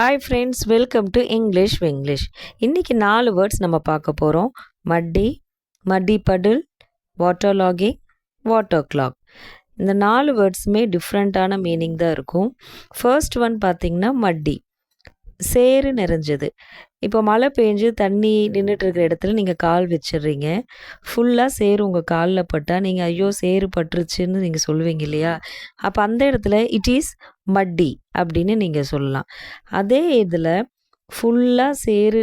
Hi friends, welcome to English Vinglish. இன்றைக்கி 4 words நம்ம பார்க்க போகிறோம். Muddy, muddy puddle, water logging, water clog. இந்த 4 வேர்ட்ஸுமே டிஃப்ரெண்ட்டான மீனிங் தான் இருக்கும். ஃபர்ஸ்ட் ஒன் பார்த்திங்கன்னா மட்டி, சேறு நிறைஞ்சது. இப்போ மழை பெஞ்சு தண்ணி நின்றுட்டுருக்கிற இடத்துல நீங்கள் கால் வச்சிடுறீங்க. ஃபுல்லாக சேறு உங்கள் காலில் பட்டால் நீங்கள் ஐயோ சேறு பட்டுருச்சுன்னு நீங்கள் சொல்லுவீங்க இல்லையா? அப்போ அந்த இடத்துல இட் இஸ் மட்டி அப்படின்னு நீங்கள் சொல்லலாம். அதே இதில் ஃபுல்லாக சேறு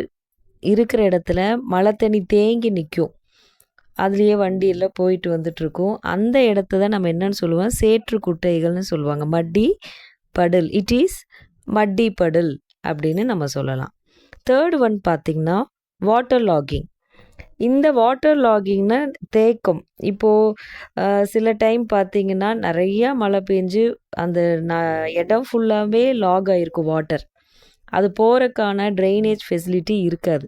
இருக்கிற இடத்துல மழை தண்ணி தேங்கி நிற்கும். அதுலேயே வண்டியெல்லாம் போயிட்டு வந்துட்டுருக்கும். அந்த இடத்த தான் நம்ம என்னன்னு சொல்லுவோம், சேற்று குட்டைகள்னு சொல்லுவாங்க. மட்டி படல், இட் இஸ் மட்டி படல் அப்படின்னு நம்ம சொல்லலாம். தேர்ட் ஒன் பார்த்திங்கன்னா வாட்டர் லாகிங். இந்த வாட்டர் லாகிங்னா தேக்கம். இப்போது சில டைம் பார்த்திங்கன்னா நிறையா மழை பெஞ்சு அந்த இடம் ஃபுல்லாகவே லாக் ஆகிருக்கும் வாட்டர். அது போகிறக்கான ட்ரைனேஜ் ஃபெசிலிட்டி இருக்காது.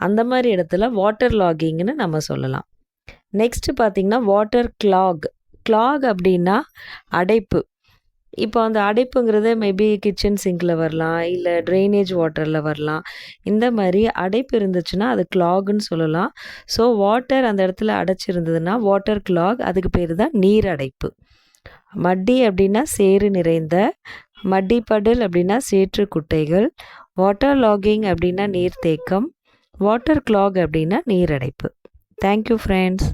அந்த மாதிரி இடத்துல வாட்டர் லாகிங்னு நம்ம சொல்லலாம். நெக்ஸ்ட்டு பார்த்திங்கன்னா வாட்டர் கிளாக். கிளாக் அப்படின்னா அடைப்பு. இப்போ அந்த அடைப்புங்கிறது மேபி கிச்சன் சிங்கில் வரலாம், இல்லை ட்ரைனேஜ் வாட்டரில் வரலாம். இந்த மாதிரி அடைப்பு இருந்துச்சுன்னா அது கிளாகுன்னு சொல்லலாம். ஸோ வாட்டர் அந்த இடத்துல அடைச்சிருந்ததுன்னா வாட்டர் கிளாக், அதுக்கு பேர் தான் நீர் அடைப்பு. மட்டி அப்படின்னா சேறு நிறைந்த, மட்டி படல் அப்படின்னா சேற்று குட்டைகள், வாட்டர் லாகிங் அப்படின்னா நீர்த்தேக்கம், வாட்டர் கிளாக் அப்படின்னா நீர் அடைப்பு. Thank you friends.